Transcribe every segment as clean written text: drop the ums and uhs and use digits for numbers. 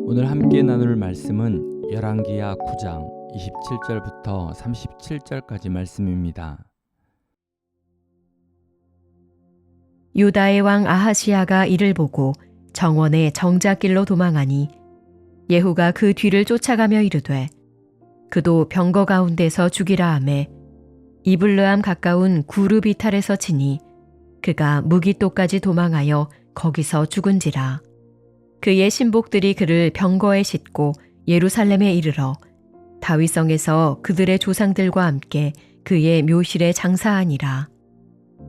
오늘 함께 나눌 말씀은 열왕기하 9장 27절부터 37절까지 말씀입니다. 유다의 왕 아하시야가 이를 보고 정원의 정작길로 도망하니 예후가 그 뒤를 쫓아가며 이르되 그도 병거 가운데서 죽이라 하매 이블르암 가까운 구르비탈에서 치니 그가 무기토까지 도망하여 거기서 죽은지라. 그의 신복들이 그를 병거에 싣고 예루살렘에 이르러 다윗성에서 그들의 조상들과 함께 그의 묘실에 장사하니라.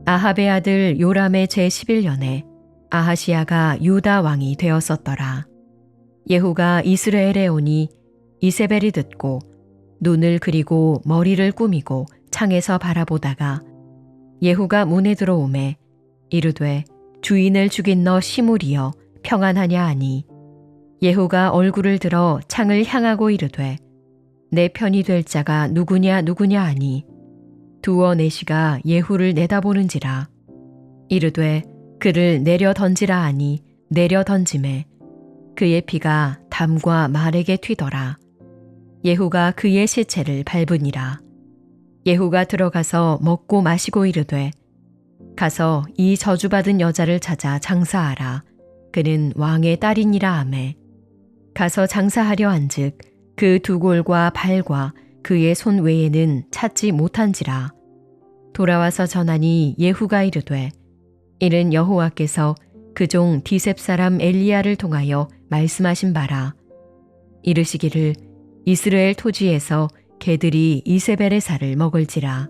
아합의 아들 요람의 제11년에 아하시야가 유다 왕이 되었었더라. 예후가 이스라엘에 오니 이세벨이 듣고 눈을 그리고 머리를 꾸미고 창에서 바라보다가 예후가 문에 들어오매 이르되 주인을 죽인 너 시므리여 평안하냐 하니 예후가 얼굴을 들어 창을 향하고 이르되 내 편이 될 자가 누구냐 하니 두어 내시가 예후를 내다보는지라. 이르되 그를 내려 던지라 하니 내려 던짐에 그의 피가 담과 말에게 튀더라. 예후가 그의 시체를 밟으니라. 예후가 들어가서 먹고 마시고 이르되 가서 이 저주받은 여자를 찾아 장사하라. 그는 왕의 딸이니라 하매 가서 장사하려 한즉 그 두 골과 발과 그의 손 외에는 찾지 못한지라. 돌아와서 전하니 예후가 이르되 이는 여호와께서 그종 디셉 사람 엘리야를 통하여 말씀하신 바라. 이르시기를 이스라엘 토지에서 개들이 이세벨의 살을 먹을지라.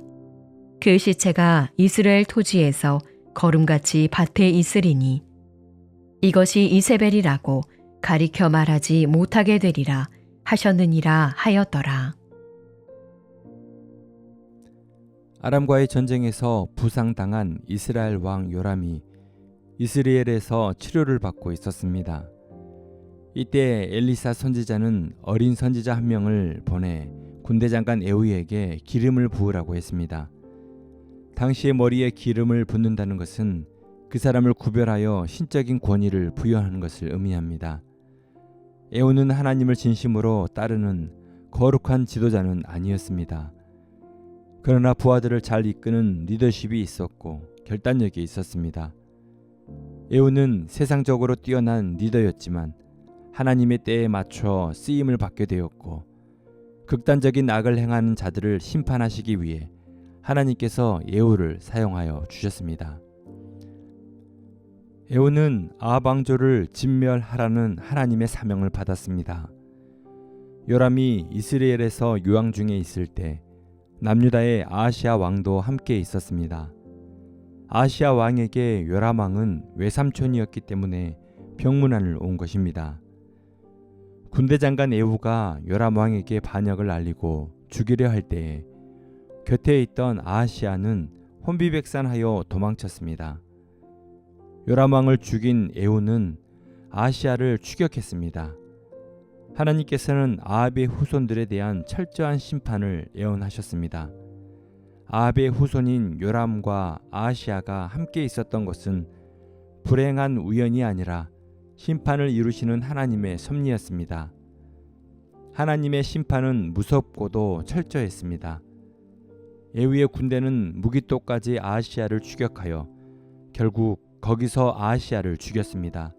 그 시체가 이스라엘 토지에서 거름같이 밭에 있으리니 이것이 이세벨이라고 가리켜 말하지 못하게 되리라 하셨느니라 하였더라. 아람과의 전쟁에서 부상당한 이스라엘 왕 요람이 이스라엘에서 치료를 받고 있었습니다. 이때 엘리사 선지자는 어린 선지자 한 명을 보내 군대 장관 에후에게 기름을 부으라고 했습니다. 당시의 머리에 기름을 붓는다는 것은 그 사람을 구별하여 신적인 권위를 부여하는 것을 의미합니다. 에후는 하나님을 진심으로 따르는 거룩한 지도자는 아니었습니다. 그러나 부하들을 잘 이끄는 리더십이 있었고 결단력이 있었습니다. 에후는 세상적으로 뛰어난 리더였지만 하나님의 때에 맞춰 쓰임을 받게 되었고 극단적인 악을 행하는 자들을 심판하시기 위해 하나님께서 예후를 사용하여 주셨습니다. 에후는 아합 왕조를 진멸하라는 하나님의 사명을 받았습니다. 요람이 이스라엘에서 요왕 중에 있을 때 남유다의 아하시야 왕도 함께 있었습니다. 아하시야 왕에게 요람 왕은 외삼촌이었기 때문에 병문안을 온 것입니다. 군대 장관 에후가 요람 왕에게 반역을 알리고 죽이려 할 때에 곁에 있던 아하시야는 혼비백산하여 도망쳤습니다. 요람 왕을 죽인 에후는 아하시야를 추격했습니다. 하나님께서는 아합의 후손들에 대한 철저한 심판을 예언하셨습니다. 아합의 후손인 요람과 아하시야가 함께 있었던 것은 불행한 우연이 아니라 심판을 이루시는 하나님의 섭리였습니다. 하나님의 심판은 무섭고도 철저했습니다. 에후의 군대는 무기토까지 아하시야를 추격하여 결국 거기서 아하시야를 죽였습니다.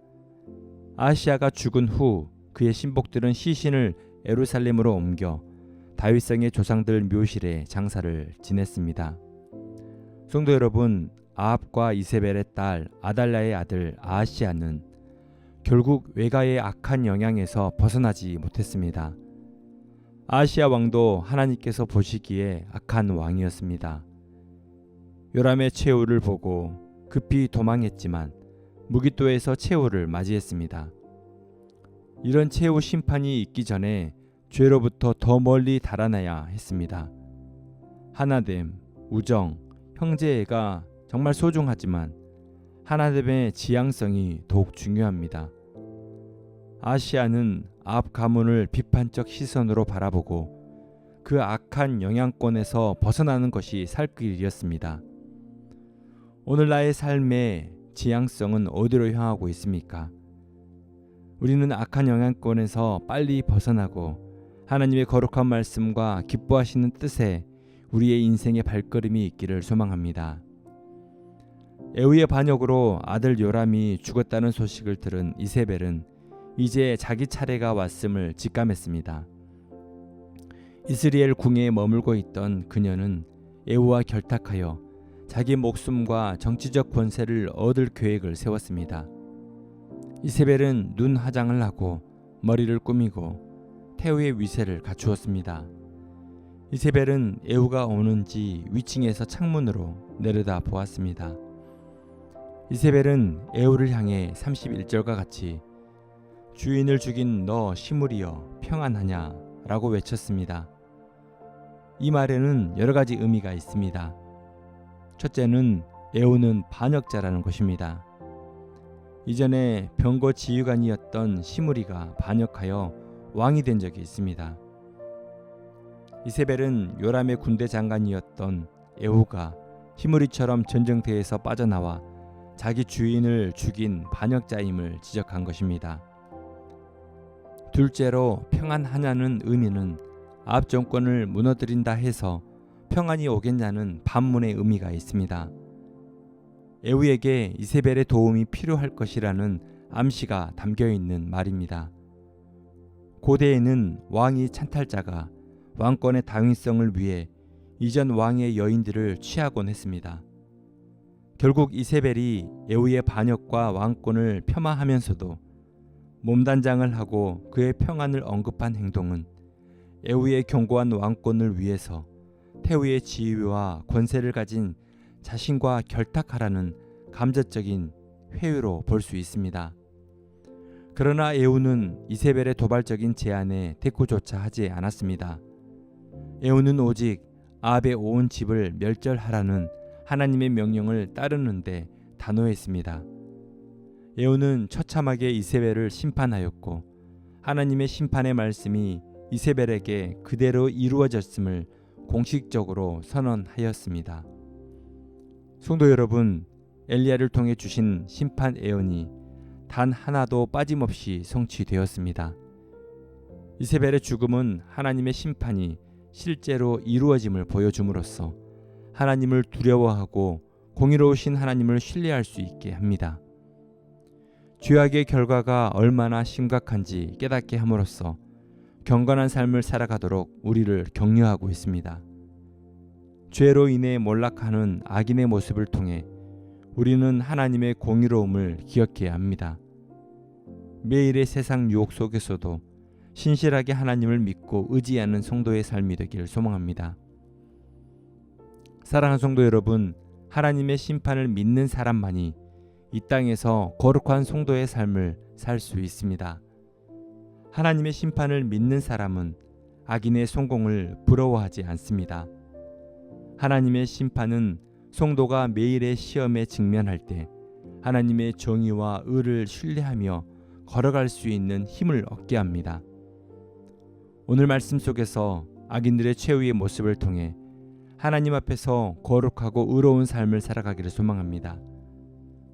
아하시야가 죽은 후 그의 신복들은 시신을 예루살렘으로 옮겨 다윗성의 조상들 묘실에 장사를 지냈습니다. 성도 여러분, 아합과 이세벨의 딸 아달랴의 아들 아하시야는 결국 외가의 악한 영향에서 벗어나지 못했습니다. 아하시야 왕도 하나님께서 보시기에 악한 왕이었습니다. 요람의 최후를 보고 급히 도망했지만 무기토에서 최후를 맞이했습니다. 이런 최후 심판이 있기 전에 죄로부터 더 멀리 달아나야 했습니다. 하나됨, 우정, 형제애가 정말 소중하지만 하나됨의 지향성이 더욱 중요합니다. 아하시야는 아합 가문을 비판적 시선으로 바라보고 그 악한 영향권에서 벗어나는 것이 살 길이었습니다. 오늘 나의 삶에 지향성은 어디로 향하고 있습니까? 우리는 악한 영향권에서 빨리 벗어나고 하나님의 거룩한 말씀과 기뻐하시는 뜻에 우리의 인생의 발걸음이 있기를 소망합니다. 에후의 반역으로 아들 요람이 죽었다는 소식을 들은 이세벨은 이제 자기 차례가 왔음을 직감했습니다. 이스라엘 궁에 머물고 있던 그녀는 에후와 결탁하여 자기 목숨과 정치적 권세를 얻을 계획을 세웠습니다. 이세벨은 눈 화장을 하고 머리를 꾸미고 태후의 위세를 갖추었습니다. 이세벨은 에후가 오는지 위층에서 창문으로 내려다 보았습니다. 이세벨은 에후를 향해 31절과 같이 주인을 죽인 너 시므리여 평안하냐 라고 외쳤습니다. 이 말에는 여러 가지 의미가 있습니다. 첫째는 에후는 반역자라는 것입니다. 이전에 병거 지휘관이었던 시므리가 반역하여 왕이 된 적이 있습니다. 이세벨은 요람의 군대 장관이었던 에후가 시므리처럼 전쟁터에서 빠져나와 자기 주인을 죽인 반역자임을 지적한 것입니다. 둘째로 평안하냐는 의미는 아합 정권을 무너뜨린다 해서 평안이 오겠냐는 반문의 의미가 있습니다. 에후에게 이세벨의 도움이 필요할 것이라는 암시가 담겨있는 말입니다. 고대에는 왕이 찬탈자가 왕권의 당위성을 위해 이전 왕의 여인들을 취하곤 했습니다. 결국 이세벨이 에후의 반역과 왕권을 폄하하면서도 몸단장을 하고 그의 평안을 언급한 행동은 에후의 견고한 왕권을 위해서 태후의 지위와 권세를 가진 자신과 결탁하라는 감정적인 회유로 볼 수 있습니다. 그러나 에후는 이세벨의 도발적인 제안에 대꾸조차 하지 않았습니다. 에후는 오직 아합의 온 집을 멸절하라는 하나님의 명령을 따르는데 단호했습니다. 에후는 처참하게 이세벨을 심판하였고 하나님의 심판의 말씀이 이세벨에게 그대로 이루어졌음을 공식적으로 선언하였습니다. 성도 여러분, 엘리야를 통해 주신 심판 예언이 단 하나도 빠짐없이 성취되었습니다. 이세벨의 죽음은 하나님의 심판이 실제로 이루어짐을 보여줌으로써 하나님을 두려워하고 공의로우신 하나님을 신뢰할 수 있게 합니다. 죄악의 결과가 얼마나 심각한지 깨닫게 함으로써 경건한 삶을 살아가도록 우리를 격려하고 있습니다. 죄로 인해 몰락하는 악인의 모습을 통해 우리는 하나님의 공의로움을 기억해야 합니다. 매일의 세상 유혹 속에서도 신실하게 하나님을 믿고 의지하는 성도의 삶이 되기를 소망합니다. 사랑하는 성도 여러분, 하나님의 심판을 믿는 사람만이 이 땅에서 거룩한 성도의 삶을 살 수 있습니다. 하나님의 심판을 믿는 사람은 악인의 성공을 부러워하지 않습니다. 하나님의 심판은 성도가 매일의 시험에 직면할 때 하나님의 정의와 의를 신뢰하며 걸어갈 수 있는 힘을 얻게 합니다. 오늘 말씀 속에서 악인들의 최후의 모습을 통해 하나님 앞에서 거룩하고 의로운 삶을 살아가기를 소망합니다.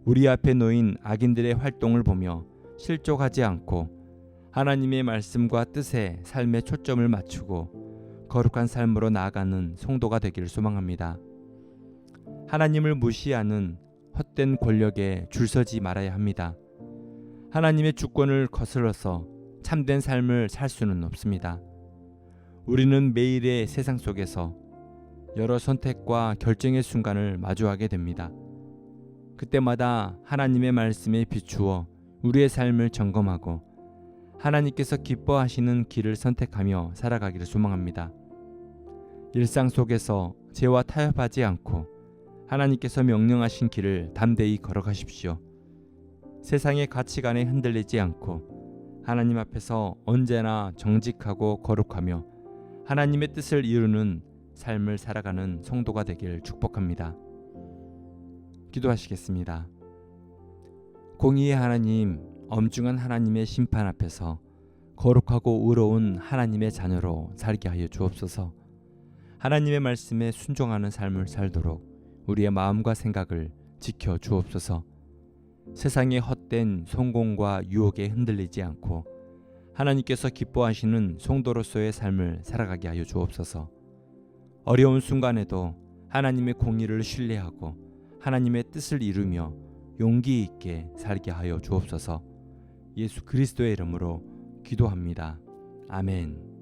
우리 앞에 놓인 악인들의 활동을 보며 실족하지 않고 하나님의 말씀과 뜻에 삶의 초점을 맞추고 거룩한 삶으로 나아가는 성도가 되기를 소망합니다. 하나님을 무시하는 헛된 권력에 줄서지 말아야 합니다. 하나님의 주권을 거슬러서 참된 삶을 살 수는 없습니다. 우리는 매일의 세상 속에서 여러 선택과 결정의 순간을 마주하게 됩니다. 그때마다 하나님의 말씀에 비추어 우리의 삶을 점검하고 하나님께서 기뻐하시는 길을 선택하며 살아가기를 소망합니다. 일상 속에서 죄와 타협하지 않고 하나님께서 명령하신 길을 담대히 걸어가십시오. 세상의 가치관에 흔들리지 않고 하나님 앞에서 언제나 정직하고 거룩하며 하나님의 뜻을 이루는 삶을 살아가는 성도가 되길 축복합니다. 기도하시겠습니다. 공의의 하나님, 엄중한 하나님의 심판 앞에서 거룩하고 의로운 하나님의 자녀로 살게 하여 주옵소서. 하나님의 말씀에 순종하는 삶을 살도록 우리의 마음과 생각을 지켜 주옵소서. 세상의 헛된 성공과 유혹에 흔들리지 않고 하나님께서 기뻐하시는 성도로서의 삶을 살아가게 하여 주옵소서. 어려운 순간에도 하나님의 공의를 신뢰하고 하나님의 뜻을 이루며 용기 있게 살게 하여 주옵소서. 예수 그리스도의 이름으로 기도합니다. 아멘.